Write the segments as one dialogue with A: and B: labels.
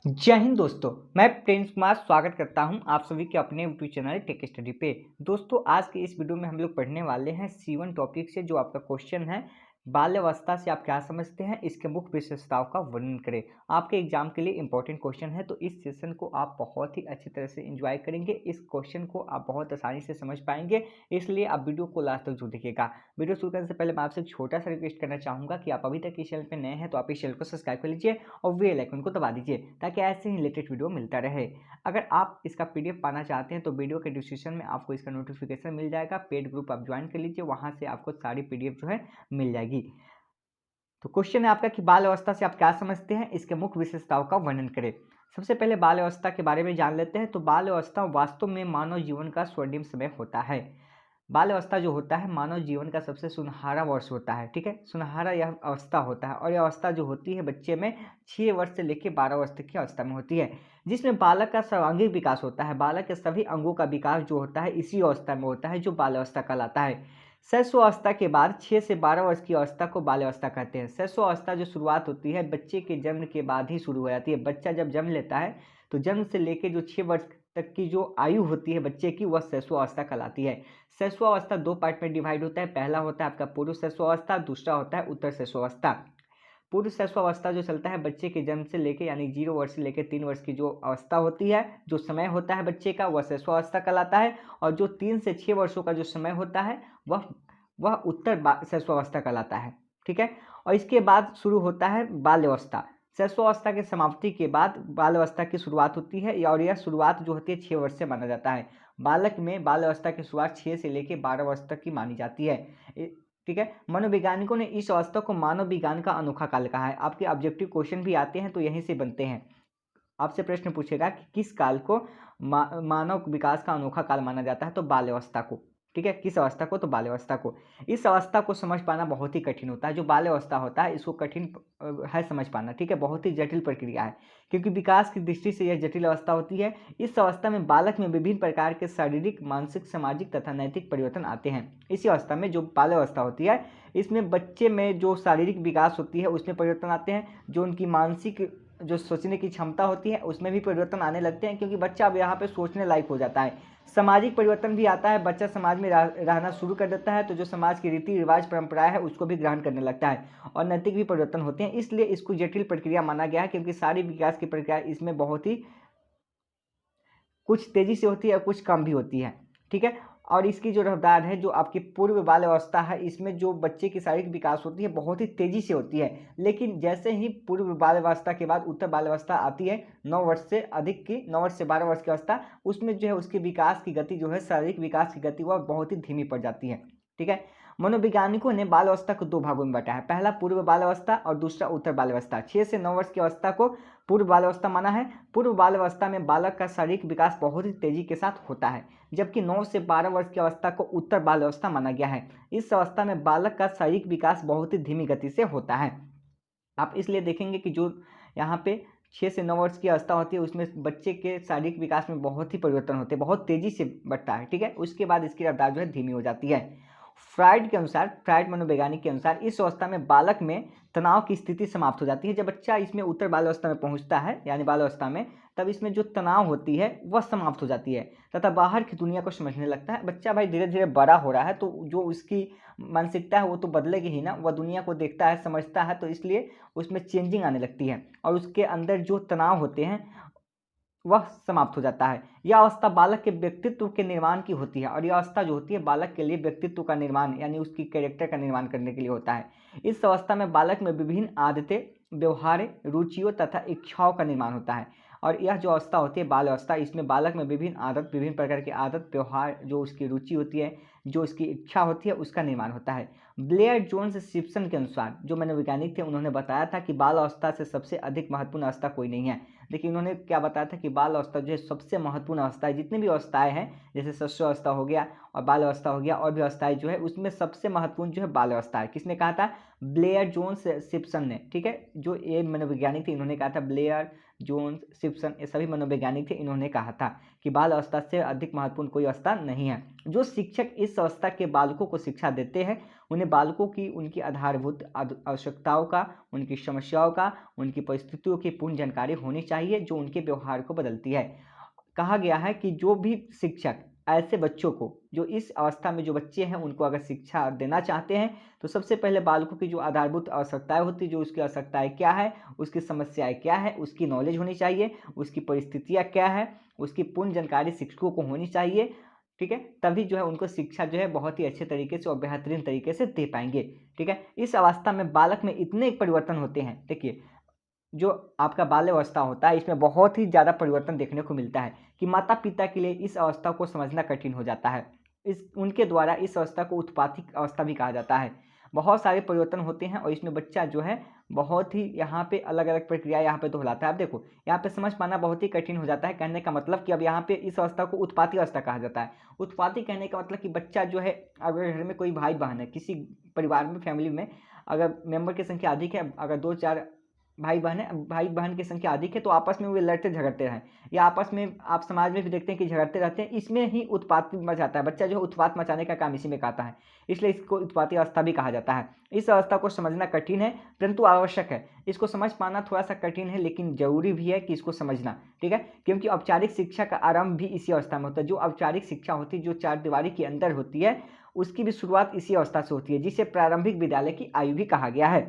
A: जय हिंद दोस्तों। मैं प्रिंस कुमार स्वागत करता हूं आप सभी के अपने यूट्यूब चैनल टेक स्टडी पे। दोस्तों आज के इस वीडियो में हम लोग पढ़ने वाले हैं C1 टॉपिक से जो आपका क्वेश्चन है बाल्यावस्था से आप क्या समझते हैं, इसके मुख्य विशेषताओं का वर्णन करें। आपके एग्जाम के लिए इंपॉर्टेंट क्वेश्चन है तो इस सेशन को आप बहुत ही अच्छी तरह से एंजॉय करेंगे। इस क्वेश्चन को आप बहुत आसानी से समझ पाएंगे, इसलिए आप वीडियो को लास्ट तक जरूर देखिएगा। वीडियो शुरू करने से पहले मैं आपसे एक छोटा सा रिक्वेस्ट करना चाहूँगा कि आप अभी तक इस चैनल पर नए हैं तो आप इस चैनल को सब्सक्राइब कर लीजिए और बेल आइकन को दबा दीजिए ताकि ऐसे ही रिलेटेड वीडियो मिलता रहे। अगर आप इसका PDF पाना चाहते हैं तो वीडियो के डिस्क्रिप्शन में आपको इसका नोटिफिकेशन मिल जाएगा। पेड ग्रुप आप ज्वाइन कर लीजिए, वहाँ से आपको सारी PDF जो है मिल जाएगी। तो क्वेश्चन है आपका कि बाल अवस्था से आप क्या समझते हैं, इसके मुख्य विशेषताओं का वर्णन करें। सबसे पहले बाल अवस्था के बारे में जान लेते हैं। तो बाल अवस्था वास्तव में मानव जीवन का स्वर्णिम समय होता है। बाल अवस्था जो होता है मानव जीवन का सबसे सुनहरा वर्ष होता है। ठीक है, सुनहरा यह अवस्था होता है और यह अवस्था जो होती है बच्चे में 6 वर्ष से लेकर 12 वर्ष तक की अवस्था में होती है, जिसमें बालक का सर्वांगीण विकास होता है। बालक के सभी अंगों का विकास जो होता है इसी अवस्था में होता है जो बाल अवस्था कहलाता है। शैशवावस्था के बाद 6 से 12 वर्ष की अवस्था को बाल अवस्था कहते हैं। शैशवावस्था जो शुरुआत होती है बच्चे के जन्म के बाद ही शुरू हो जाती है। बच्चा जब जन्म लेता है तो जन्म से लेकर जो 6 वर्ष तक की जो आयु होती है बच्चे की वह शैशवावस्था कहलाती है। शैशवावस्था 2 पार्ट में डिवाइड होता है। पहला होता है आपका पूर्व शैशवावस्था, दूसरा होता है उत्तर शैशवावस्था। पूर्व शैशवावस्था जो चलता है बच्चे के जन्म से लेकर यानी 0 वर्ष से लेकर 3 वर्ष की जो अवस्था होती है, जो समय होता है बच्चे का, वह शैशवावस्था कहलाता है। और जो 3 से 6 वर्षों का जो समय होता है वह उत्तर शैशवावस्था कहलाता है। ठीक है, और इसके बाद शुरू होता है बाल्यावस्था। शैशवावस्था की समाप्ति के बाद बाल्यावस्था की शुरुआत होती है और यह शुरुआत जो होती है 6 वर्ष से माना जाता है। बालक में बाल्यावस्था की शुरुआत 6 से लेकर 12 वर्ष तक की मानी जाती है। ठीक है, मनोवैज्ञानिकों ने इस अवस्था को मानव विज्ञान का अनोखा काल कहा है। आपके ऑब्जेक्टिव क्वेश्चन भी आते हैं तो यहीं से बनते हैं। आपसे प्रश्न पूछेगा कि किस काल को मानव विकास का अनोखा काल माना जाता है, तो बाल्यावस्था को। ठीक है, किस अवस्था को, तो बाल्यावस्था को। इस अवस्था को समझ पाना बहुत ही कठिन होता है। जो बाल्यावस्था होता है इसको कठिन है समझ पाना। ठीक है, बहुत ही जटिल प्रक्रिया है क्योंकि विकास की दृष्टि से यह जटिल अवस्था होती है। इस अवस्था में बालक में विभिन्न प्रकार के शारीरिक, मानसिक, सामाजिक तथा नैतिक परिवर्तन आते हैं। इसी अवस्था में जो बाल्यावस्था होती है इसमें बच्चे में जो शारीरिक विकास होती है उसमें परिवर्तन आते हैं। जो उनकी मानसिक जो सोचने की क्षमता होती है उसमें भी परिवर्तन आने लगते हैं क्योंकि बच्चा अब यहाँ पे सोचने लायक हो जाता है। सामाजिक परिवर्तन भी आता है, बच्चा समाज में रहना शुरू कर देता है तो जो समाज की रीति रिवाज परंपराएं है उसको भी ग्रहण करने लगता है। और नैतिक भी परिवर्तन होते हैं, इसलिए इसको जटिल प्रक्रिया माना गया है क्योंकि सारी विकास की प्रक्रिया इसमें बहुत ही कुछ तेजी से होती है और कुछ कम भी होती है। ठीक है, और इसकी जो रफ्तार है जो आपकी पूर्व बाल अवस्था है इसमें जो बच्चे की शारीरिक विकास होती है बहुत ही तेजी से होती है। लेकिन जैसे ही पूर्व बाल अवस्था के बाद उत्तर बाल अवस्था आती है 9 वर्ष से अधिक की, 9 वर्ष से 12 वर्ष की अवस्था, उसमें जो है उसके विकास की गति जो है शारीरिक विकास की गति वह बहुत ही धीमी पड़ जाती है। ठीक है, मनोवैज्ञानिकों ने बाल अवस्था को 2 भागों में बांटा है। पहला पूर्व बाल अवस्था और दूसरा उत्तर बाल अवस्था। 6 से 9 वर्ष की अवस्था को पूर्व बाल अवस्था माना है। पूर्व बाल अवस्था में बालक का शारीरिक विकास बहुत ही तेजी के साथ होता है, जबकि 9 से 12 वर्ष की अवस्था को उत्तर बाल अवस्था माना गया है। इस अवस्था में बालक का शारीरिक विकास बहुत ही धीमी गति से होता है। आप इसलिए देखेंगे कि जो यहाँ पे 6 से 9 वर्ष की अवस्था होती है उसमें बच्चे के शारीरिक विकास में बहुत ही परिवर्तन होते हैं, बहुत तेजी से बढ़ता है। ठीक है, उसके बाद इसकी रफ्तार जो है धीमी हो जाती है। फ्राइड मनोवैज्ञानिक के अनुसार इस अवस्था में बालक में तनाव की स्थिति समाप्त हो जाती है। जब बच्चा इसमें उत्तर बाल अवस्था में पहुंचता है यानी बाल अवस्था में, तब इसमें जो तनाव होती है वह समाप्त हो जाती है तथा बाहर की दुनिया को समझने लगता है। बच्चा भाई धीरे धीरे बड़ा हो रहा है तो जो उसकी मानसिकता है वो तो बदलेगी ही ना, वह दुनिया को देखता है, समझता है, तो इसलिए उसमें चेंजिंग आने लगती है और उसके अंदर जो तनाव होते हैं वह समाप्त हो जाता है। यह अवस्था बालक के व्यक्तित्व के निर्माण की होती है और यह अवस्था जो होती है बालक के लिए व्यक्तित्व का निर्माण यानी उसकी कैरेक्टर का निर्माण करने के लिए होता है। इस अवस्था में बालक में विभिन्न आदतें, व्यवहार, रुचियों तथा इच्छाओं का निर्माण होता है। और यह जो अवस्था होती है बाल अवस्था, इसमें बालक में विभिन्न प्रकार की आदत, व्यवहार, जो उसकी रुचि होती है, जो उसकी इच्छा होती है, उसका निर्माण होता है। ब्लेयर जोन्स सिप्सन के अनुसार, जो मनोवैज्ञानिक थे, उन्होंने बताया था कि बाल अवस्था से सबसे अधिक महत्वपूर्ण अवस्था कोई नहीं है। देखिए उन्होंने क्या बताया था कि बाल अवस्था जो है सबसे महत्वपूर्ण अवस्था है। जितनी भी अवस्थाएं हैं जैसे शैशव अवस्था हो गया और बाल अवस्था हो गया और भी अवस्थाएं जो है उसमें सबसे महत्वपूर्ण जो है बाल अवस्था है। किसने कहा था? ब्लेयर जोन्स सिप्सन ने। ठीक है, जो ये मनोवैज्ञानिक थे इन्होंने कहा था, ब्लेयर जोन्स, सिप्सन, ये सभी मनोवैज्ञानिक थे। इन्होंने कहा था कि बाल अवस्था से अधिक महत्वपूर्ण कोई अवस्था नहीं है। जो शिक्षक इस अवस्था के बालकों को शिक्षा देते हैं, उन्हें बालकों की उनकी आधारभूत आवश्यकताओं का, उनकी समस्याओं का, उनकी परिस्थितियों की पूर्ण जानकारी होनी चाहिए, जो उनके व्यवहार को बदलती है। कहा गया है कि जो भी शिक्षक ऐसे बच्चों को, जो इस अवस्था में जो बच्चे हैं, उनको अगर शिक्षा देना चाहते हैं, तो सबसे पहले बालकों की जो आधारभूत आवश्यकताएं होती है, जो उसकी आवश्यकताएं क्या है, उसकी समस्याएं क्या है, उसकी नॉलेज होनी चाहिए, उसकी परिस्थितियां क्या है, उसकी पूर्ण जानकारी शिक्षकों को होनी चाहिए। ठीक है, तभी जो है उनको शिक्षा जो है बहुत ही अच्छे तरीके से और बेहतरीन तरीके से दे पाएंगे। ठीक है, इस अवस्था में बालक में इतने परिवर्तन होते हैं। देखिए, जो आपका बाल्यावस्था होता है, इसमें बहुत ही ज़्यादा परिवर्तन देखने को मिलता है कि माता पिता के लिए इस अवस्था को समझना कठिन हो जाता है। इस उनके द्वारा इस अवस्था को उत्पातिक अवस्था भी कहा जाता है। बहुत सारे परिवर्तन होते हैं और इसमें बच्चा जो है बहुत ही यहाँ पे अलग अलग प्रक्रिया यहाँ पे दोहराता है। अब देखो, यहाँ पे समझ पाना बहुत ही कठिन हो जाता है। कहने का मतलब कि अब यहाँ पे इस अवस्था को उत्पाती अवस्था कहा जाता है। उत्पाती कहने का मतलब कि बच्चा जो है, अगर घर में कोई भाई बहन है, किसी परिवार में, फैमिली में अगर मेंबर की संख्या अधिक है, अगर 2-4 भाई बहन है, भाई बहन की संख्या अधिक है, तो आपस में वे लड़ते झगड़ते हैं, या आपस में आप समाज में भी देखते हैं कि झगड़ते रहते हैं। इसमें ही उत्पात मचाता है बच्चा, जो है उत्पात मचाने का काम इसी में करता है, इसलिए इसको उत्पाती अवस्था भी कहा जाता है। इस अवस्था को समझना कठिन है परंतु आवश्यक है। इसको समझ पाना थोड़ा सा कठिन है, लेकिन जरूरी भी है कि इसको समझना। ठीक है, क्योंकि औपचारिक शिक्षा का आरंभ भी इसी अवस्था में होता है। जो औपचारिक शिक्षा होती है, जो चार दीवारी के अंदर होती है, उसकी भी शुरुआत इसी अवस्था से होती है, जिसे प्रारंभिक विद्यालय की आयु भी कहा गया है।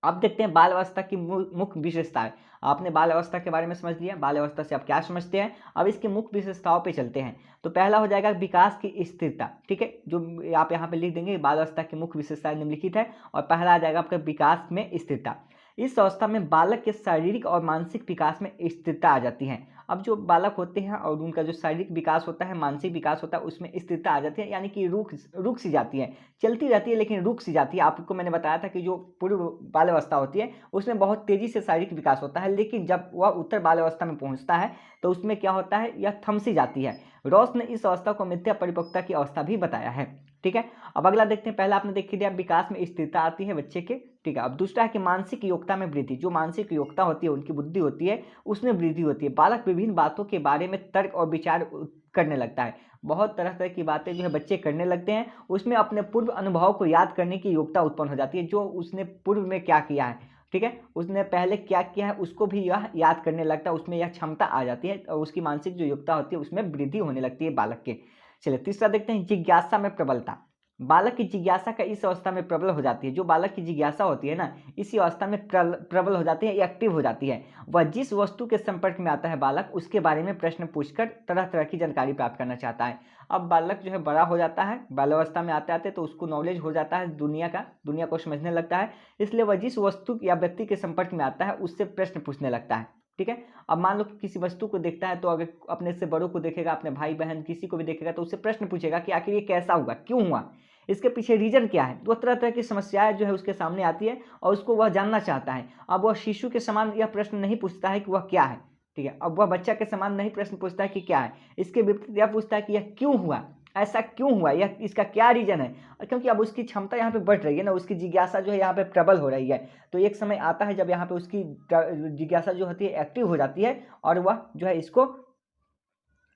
A: अब देखते हैं बाल अवस्था की मुख्य विशेषताएं। आपने बाल अवस्था के बारे में समझ लिया, बाल अवस्था से आप क्या समझते हैं। अब इसकी मुख्य विशेषताओं पे चलते हैं। तो पहला हो जाएगा विकास की स्थिरता। ठीक है, जो आप यहाँ पे लिख देंगे, बाल अवस्था की मुख्य विशेषताएं निम्नलिखित है, और पहला आ जाएगा आपका विकास में स्थिरता। इस अवस्था में बालक के शारीरिक और मानसिक विकास में स्थिरता आ जाती है। अब जो बालक होते हैं और उनका जो शारीरिक विकास होता है, मानसिक विकास होता है, उसमें स्थिरता आ जाती है, यानी कि रुक सी जाती है, चलती रहती है लेकिन रुक सी जाती है। आपको मैंने बताया था कि जो पूर्व बाल अवस्था होती है, उसमें बहुत तेजी से शारीरिक विकास होता है, लेकिन जब वह उत्तर बाल अवस्था में पहुंचता है तो उसमें क्या होता है, यह थम सी जाती है। रॉस ने इस अवस्था को मिथ्या परिपक्वता की अवस्था भी बताया है। ठीक है, अब अगला देखते हैं। पहला आपने देख लिया, विकास में स्थिरता आती है बच्चे के। ठीक है, अब दूसरा है कि मानसिक योग्यता में वृद्धि। जो मानसिक योग्यता होती है, उनकी बुद्धि होती है, उसमें वृद्धि होती है। बालक विभिन्न बातों के बारे में तर्क और विचार करने लगता है। बहुत तरह तरह की बातें जो है बच्चे करने लगते हैं। उसमें अपने पूर्व अनुभव को याद करने की योग्यता उत्पन्न हो जाती है, जो उसने पूर्व में क्या किया है, ठीक है, उसने पहले क्या किया है, उसको भी यह याद करने लगता है। उसमें यह क्षमता आ जाती है और उसकी मानसिक जो योग्यता होती है, उसमें वृद्धि होने लगती है बालक के। चलिए तीसरा देखते हैं, जिज्ञासा में प्रबलता। बालक की जिज्ञासा का इस अवस्था में प्रबल हो जाती है। जो बालक की जिज्ञासा होती है ना, इसी अवस्था में प्रबल हो जाती है, एक्टिव हो जाती है। वह जिस वस्तु के संपर्क में आता है बालक, उसके बारे में प्रश्न पूछकर तरह तरह की जानकारी प्राप्त करना चाहता है। अब बालक जो है बड़ा हो जाता है, बाल्यावस्था में आते आते तो उसको नॉलेज हो जाता है दुनिया का, दुनिया को समझने लगता है, इसलिए वह जिस वस्तु या व्यक्ति के संपर्क में आता है उससे प्रश्न पूछने लगता है। ठीक है, अब मान लो कि किसी वस्तु को देखता है, तो अगर अपने से बड़ों को देखेगा, अपने भाई बहन किसी को भी देखेगा, तो उससे प्रश्न पूछेगा कि आखिर ये कैसा हुआ, क्यों हुआ, इसके पीछे रीजन क्या है। तो तरह तरह की समस्याएं जो है उसके सामने आती है और उसको वह जानना चाहता है। अब वह शिशु के समान यह प्रश्न नहीं पूछता है कि वह क्या है। ठीक है, अब वह बच्चा के समान नहीं प्रश्न पूछता है कि क्या है, इसके विपरीत यह पूछता है कि यह क्यों हुआ, ऐसा क्यों हुआ, यह इसका क्या रीजन है। क्योंकि अब उसकी क्षमता यहाँ पे बढ़ रही है ना, उसकी जिज्ञासा जो है यहाँ पे प्रबल हो रही है। तो एक समय आता है जब यहाँ पे उसकी जिज्ञासा जो होती है एक्टिव हो जाती है और वह जो है इसको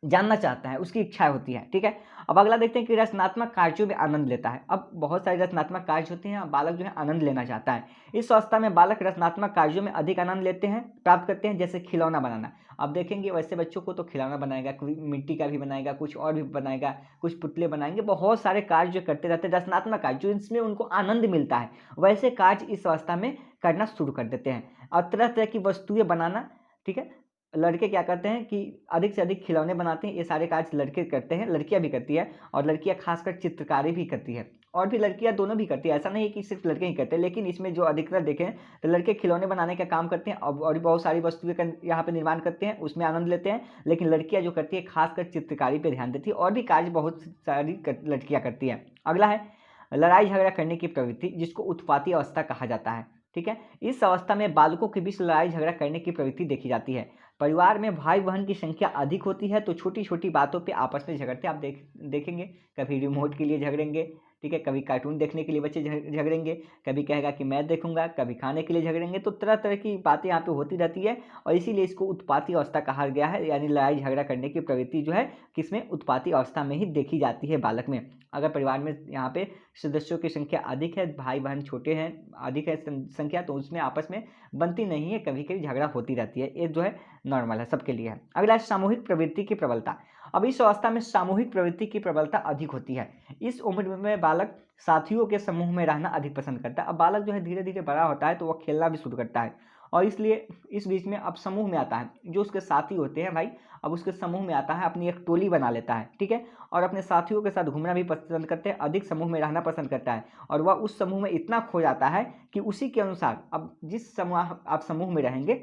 A: जानना चाहता है, उसकी इच्छा होती है। ठीक है, अब अगला देखते हैं कि रचनात्मक कार्यों में आनंद लेता है। अब बहुत सारे रचनात्मक कार्य होते हैं, बालक जो है आनंद लेना चाहता है। इस अवस्था में बालक रचनात्मक कार्यों में अधिक आनंद लेते हैं, प्राप्त करते हैं, जैसे खिलौना बनाना। अब देखेंगे वैसे बच्चों को तो खिलौना बनाएगा, कोई मिट्टी का भी बनाएगा, कुछ और भी बनाएगा, कुछ पुतले बनाएंगे, बहुत सारे कार्य जो करते रहते हैं, रचनात्मक कार्य जो इसमें उनको आनंद मिलता है, वैसे कार्य इस अवस्था में करना शुरू कर देते हैं। और तरह तरह की वस्तुएं बनाना। ठीक है, लड़के क्या करते हैं कि अधिक से अधिक खिलौने बनाते हैं, ये सारे कार्य लड़के करते हैं, लड़कियां भी करती है, और लड़कियां खासकर चित्रकारी भी करती है, और भी लड़कियां दोनों भी करती है। ऐसा नहीं है कि सिर्फ लड़के ही करते हैं, लेकिन इसमें जो अधिकतर देखें तो लड़के खिलौने बनाने का काम करते हैं और बहुत सारी वस्तुएं का यहाँ पे निर्माण करते हैं, उसमें आनंद लेते हैं। लेकिन लड़कियां जो करती है खासकर चित्रकारी पर ध्यान देती है, और भी कार्य बहुत सारी लड़कियाँ करती है। अगला है लड़ाई झगड़ा करने की प्रवृत्ति, जिसको उत्पाती अवस्था कहा जाता है। ठीक है, इस अवस्था में बालकों के बीच लड़ाई झगड़ा करने की प्रवृत्ति देखी जाती है। परिवार में भाई बहन की संख्या अधिक होती है तो छोटी छोटी बातों पे आपस में झगड़ते आप देखेंगे, कभी रिमोट के लिए झगड़ेंगे, ठीक है। कभी कार्टून देखने के लिए बच्चे झगड़ेंगे, कभी कहेगा कि मैं देखूंगा, कभी खाने के लिए झगड़ेंगे। तो तरह तरह की बातें यहाँ पे होती रहती है और इसीलिए इसको उत्पाती अवस्था कहा गया है। यानी लड़ाई झगड़ा करने की प्रवृत्ति जो है किसमें, उत्पाती अवस्था में ही देखी जाती है बालक में। अगर परिवार में यहाँ पे सदस्यों की संख्या अधिक है, भाई बहन छोटे हैं, अधिक है संख्या, तो उसमें आपस में बनती नहीं है, कभी कभी झगड़ा होती रहती है। ये जो है नॉर्मल है, सबके लिए है। अगला सामूहिक प्रवृत्ति की प्रबलता। अब इस अवस्था में सामूहिक प्रवृत्ति की प्रबलता अधिक होती है। इस उम्र में बालक साथियों के समूह में रहना अधिक पसंद करता है। अब बालक जो है धीरे धीरे बड़ा होता है तो वह खेलना भी शुरू करता है और इसलिए इस बीच में अब समूह में आता है, जो उसके साथी होते हैं भाई, अब उसके समूह में आता है, अपनी एक टोली बना लेता है, ठीक है। और अपने साथियों के साथ घूमना भी पसंद करते हैं, अधिक समूह में रहना पसंद करता है और वह उस समूह में इतना खो जाता है कि उसी के अनुसार अब जिस समूह आप समूह में रहेंगे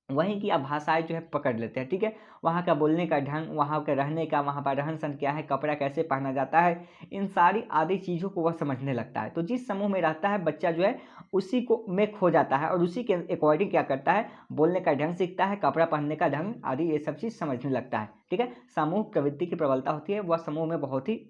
A: वहीं की आप भाषाएं जो है पकड़ लेते हैं, ठीक है। वहाँ का बोलने का ढंग, वहाँ का रहने का, वहाँ पर रहन सहन क्या है, कपड़ा कैसे पहना जाता है, इन सारी आदि चीज़ों को वह समझने लगता है। तो जिस समूह में रहता है बच्चा जो है उसी को में खो जाता है और उसी के अकॉर्डिंग क्या करता है, बोलने का ढंग सीखता है, कपड़ा पहनने का ढंग आदि ये सब चीज़ समझने लगता है, ठीक है। समूह प्रवृत्ति की प्रबलता होती है, वह समूह में बहुत ही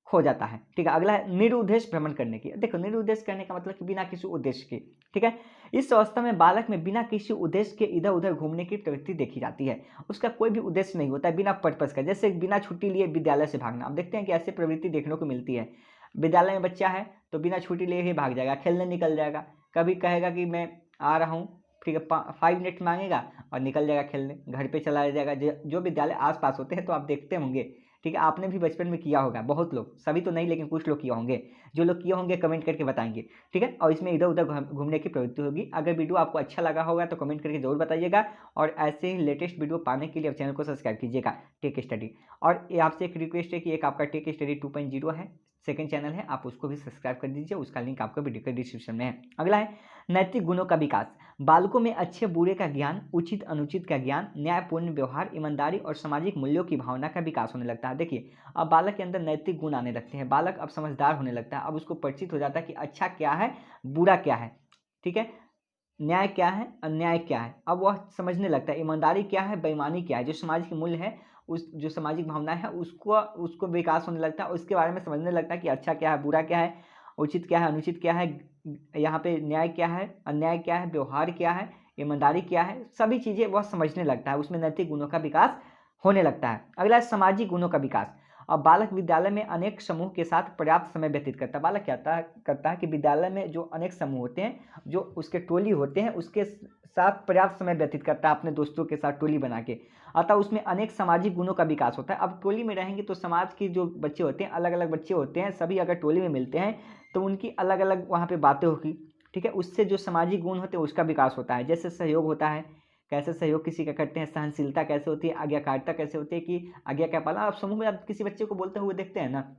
A: खो जाता है, ठीक है। अगला है निरुद्देश्य भ्रमण करने की। देखो निरुद्देश्य करने का मतलब कि बिना किसी उद्देश्य के, ठीक है। इस अवस्था में बालक में बिना किसी उद्देश्य के इधर उधर घूमने की प्रवृत्ति देखी जाती है। उसका कोई भी उद्देश्य नहीं होता है, बिना पर्पस का, जैसे बिना छुट्टी लिए विद्यालय से भागना। अब देखते हैं कि ऐसी प्रवृत्ति देखने को मिलती है। विद्यालय में बच्चा है तो बिना छुट्टी लिए ही भाग जाएगा, खेलने निकल जाएगा, कभी कहेगा कि मैं आ रहा हूँ, ठीक है, 5 मिनट मांगेगा और निकल जाएगा खेलने, घर पे चला जाएगा। जो विद्यालय आसपास होते हैं तो आप देखते होंगे, ठीक है, आपने भी बचपन में किया होगा, बहुत लोग, सभी तो नहीं लेकिन कुछ लोग किए होंगे। जो लोग किए होंगे कमेंट करके बताएंगे, ठीक है। और इसमें इधर उधर घूमने की प्रवृत्ति होगी। अगर वीडियो आपको अच्छा लगा होगा तो कमेंट करके जरूर बताइएगा और ऐसे ही लेटेस्ट वीडियो पाने के लिए चैनल को सब्सक्राइब कीजिएगा, टेक स्टडी। और ये आपसे एक रिक्वेस्ट है कि एक आपका टेक स्टडी 2.0 है, सेकंड चैनल है, आप उसको भी सब्सक्राइब कर दीजिए, उसका लिंक आपको वीडियो के डिस्क्रिप्शन में है। अगला है नैतिक गुणों का विकास। बालकों में अच्छे बुरे का ज्ञान, उचित अनुचित का ज्ञान, न्यायपूर्ण व्यवहार, ईमानदारी और सामाजिक मूल्यों की भावना का विकास होने लगता है। देखिए अब बालक के अंदर नैतिक गुण आने लगते हैं, बालक अब समझदार होने लगता है, अब उसको परिचित हो जाता है कि अच्छा क्या है, बुरा क्या है, ठीक है, न्याय क्या है, अन्याय क्या है, अब वह समझने लगता है। ईमानदारी क्या है, बेईमानी क्या है, जो समाज के मूल्य है, उस जो सामाजिक भावना है उसको उसको विकास होने लगता है और उसके बारे में समझने लगता है कि अच्छा क्या है, बुरा क्या है, उचित क्या है, अनुचित क्या है, यहाँ पे न्याय क्या है, अन्याय क्या है, व्यवहार क्या है, ईमानदारी क्या है, सभी चीज़ें वह समझने लगता है, उसमें नैतिक गुणों का विकास होने लगता है। अगला है सामाजिक गुणों का विकास। अब बालक विद्यालय में अनेक समूह के साथ पर्याप्त समय व्यतीत करता है। बालक क्या करता है कि विद्यालय में जो अनेक समूह होते हैं, जो उसके टोली होते हैं, उसके साथ पर्याप्त समय व्यतीत करता है, अपने दोस्तों के साथ टोली बना के। अतः उसमें अनेक सामाजिक गुणों का विकास होता है। अब टोली में रहेंगे तो समाज के जो बच्चे होते हैं, अलग अलग बच्चे होते हैं, सभी अगर टोली में मिलते हैं तो उनकी अलग अलग वहाँ पे बातें होगी, ठीक है। उससे जो सामाजिक गुण होते हैं उसका विकास होता है। जैसे सहयोग होता है, कैसे सहयोग किसी का करते हैं, सहनशीलता कैसे होती है, आज्ञाकारिता कैसे होती है कि आज्ञा क्या पालना। आप समूह में आप किसी बच्चे को बोलते हुए देखते हैं ना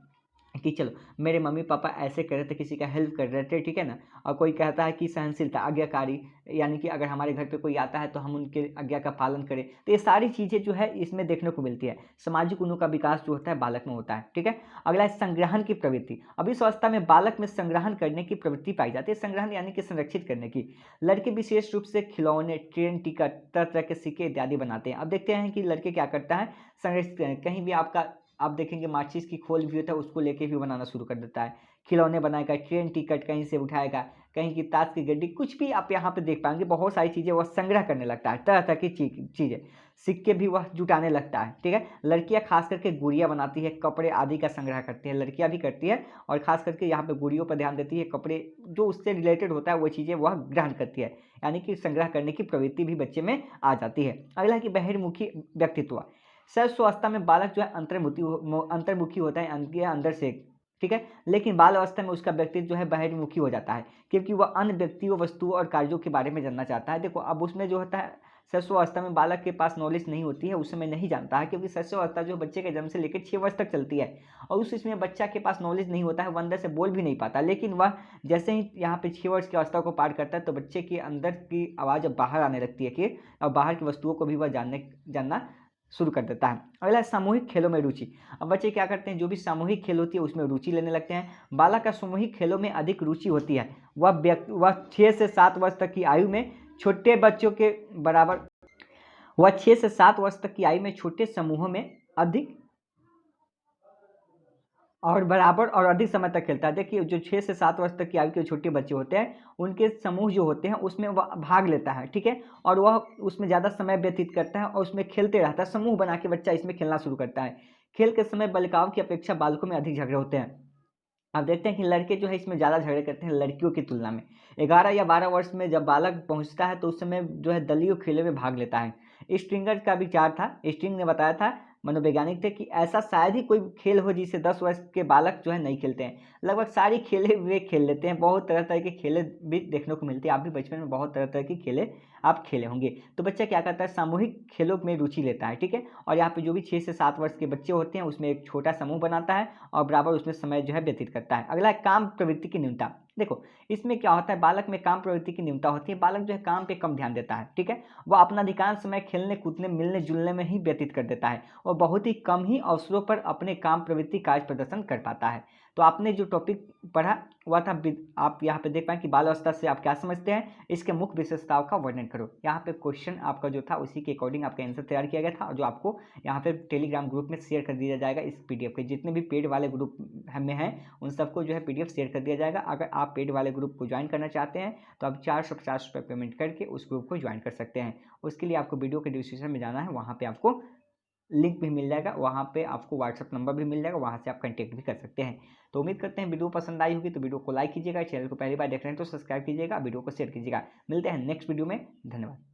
A: कि चलो मेरे मम्मी पापा ऐसे कर रहे थे, किसी का हेल्प कर रहे थे, ठीक है ना। और कोई कहता है कि सहनशीलता, आज्ञाकारी, यानी कि अगर हमारे घर पे कोई आता है तो हम उनके आज्ञा का पालन करें। तो ये सारी चीज़ें जो है इसमें देखने को मिलती है। सामाजिक गुणों का विकास जो होता है बालक में होता है, ठीक है। अगला है संग्रहण की प्रवृत्ति। अब इस अवस्था में बालक में संग्रहण करने की प्रवृत्ति पाई जाती है। संग्रहण यानी कि संरक्षित करने की। लड़के विशेष रूप से खिलौने, ट्रेन टिकट, तरह तरह के सिक्के इत्यादि बनाते हैं। अब देखते हैं कि लड़के क्या करता है, संरक्षित, कहीं भी आपका आप देखेंगे माचिस की खोल भी होता है, उसको लेके भी बनाना शुरू कर देता है। खिलौने बनाएगा, ट्रेन टिकट कहीं से उठाएगा, कहीं की ताश की गड्डी, कुछ भी आप यहाँ पे देख पाएंगे, बहुत सारी चीज़ें वह संग्रह करने लगता है, तरह तरह की चीज़ें, सिक्के भी वह जुटाने लगता है, ठीक है। लड़कियाँ खास करके गुड़िया बनाती है, कपड़े आदि का संग्रह करती है, लड़कियाँ भी करती है और खास करके यहाँ पे गुड़ियों पर ध्यान देती है, कपड़े जो उससे रिलेटेड होता है वो चीज़ें वह ग्रहण करती है, यानी कि संग्रह करने की प्रवृत्ति भी बच्चे में आ जाती है। अगला कि बहिर्मुखी व्यक्तित्व। शैशवावस्था में बालक जो है अंतर्मुखी होता है, अंदर से, ठीक है। लेकिन बाल अवस्था में उसका व्यक्तित्व जो है बहिर्मुखी हो जाता है, क्योंकि वह अन्य व्यक्तियों, वस्तुओं और कार्यों के बारे में जानना चाहता है। देखो अब उसमें जो होता है, शैशवावस्था में बालक के पास नॉलेज नहीं होती है, उस समय नहीं जानता है, क्योंकि शैशवावस्था जो बच्चे के जन्म से लेकर 6 वर्ष तक चलती है और उस इसमें बच्चा के पास नॉलेज नहीं होता है, वो अंदर से बोल भी नहीं पाता। लेकिन वह जैसे ही यहाँ पे 6 वर्ष की अवस्था को पार करता है तो बच्चे के अंदर की आवाज़ अब बाहर आने लगती है कि और बाहर की वस्तुओं को भी वह जानना शुरू कर देता है। अगला है सामूहिक खेलों में रुचि। अब बच्चे क्या करते हैं, जो भी सामूहिक खेल होती है उसमें रुचि लेने लगते हैं। बालक का सामूहिक खेलों में अधिक रुचि होती है। वह 6 से 7 वर्ष तक की आयु में छोटे बच्चों के बराबर, वह 6 से 7 वर्ष तक की आयु में छोटे समूहों में अधिक और बराबर और अधिक समय तक खेलता है। देखिए जो 6 से 7 वर्ष तक की आयु के छोटे बच्चे होते हैं, उनके समूह जो होते हैं उसमें वह भाग लेता है, ठीक है? और वह उसमें ज़्यादा समय व्यतीत करता है और उसमें खेलते रहता है, समूह बना के बच्चा इसमें खेलना शुरू करता है। खेल के समय बालिकाओं की अपेक्षा बालकों में अधिक झगड़े होते हैं। आप देखते हैं कि लड़के जो है इसमें ज़्यादा झगड़े करते हैं लड़कियों की तुलना में। 11 या 12 वर्ष में जब बालक पहुँचता है तो उस समय जो है दलीय खेलों में भाग लेता है। स्ट्रिंगर का विचार था, स्ट्रिंग ने बताया था, मनोवैज्ञानिक थे कि ऐसा शायद ही कोई खेल हो जिसे 10 वर्ष के बालक जो है नहीं खेलते हैं। लगभग सारी खेलें वे खेल लेते हैं, बहुत तरह-तरह की खेलें भी देखने को मिलती है। आप भी बचपन में बहुत तरह-तरह की खेलें आप खेले होंगे। तो बच्चा क्या करता है सामूहिक खेलों में रुचि लेता है, ठीक है? और यहाँ पे जो भी 6 से 7 वर्ष के बच्चे होते हैं उसमें एक छोटा समूह बनाता है और बराबर उसमें समय जो है व्यतीत करता है। अगला है काम प्रवृत्ति की न्यूनता। देखो, इसमें क्या होता है बालक में काम प्रवृत्ति की न्यूनता होती है, बालक जो है काम पे कम ध्यान देता है, ठीक है? वह अपना अधिकांश समय खेलने, कूदने, मिलने-जुलने में ही व्यतीत कर देता है और बहुत ही कम ही अवसरों पर अपने काम प्रवृत्ति कार्य प्रदर्शन कर पाता है। तो आपने जो टॉपिक पढ़ा वह था आप यहाँ पे देख पाएँ कि बाल अवस्था से आप क्या समझते हैं, इसके मुख्य विशेषताओं का वर्णन करो। यहाँ पे क्वेश्चन आपका जो था उसी के अकॉर्डिंग आपका आंसर तैयार किया गया था और जो आपको यहाँ पे टेलीग्राम ग्रुप में शेयर कर दिया जाएगा इस पीडीएफ के। जितने भी पेड वाले ग्रुप में हैं उन सबको जो है पीडीएफ शेयर कर दिया जाएगा। अगर आप पेड वाले ग्रुप को ज्वाइन करना चाहते हैं तो आप 450 रुपये पेमेंट करके उस ग्रुप को ज्वाइन कर सकते हैं। उसके लिए आपको वीडियो के डिस्क्रिप्शन में जाना है, वहाँ पे आपको लिंक भी मिल जाएगा, वहाँ पे आपको व्हाट्सएप नंबर भी मिल जाएगा, वहाँ से आप कॉन्टैक्ट भी कर सकते हैं। तो उम्मीद करते हैं वीडियो पसंद आई होगी, तो वीडियो को लाइक कीजिएगा, चैनल को पहली बार देख रहे हैं तो सब्सक्राइब कीजिएगा, वीडियो को शेयर कीजिएगा। मिलते हैं नेक्स्ट वीडियो में, धन्यवाद।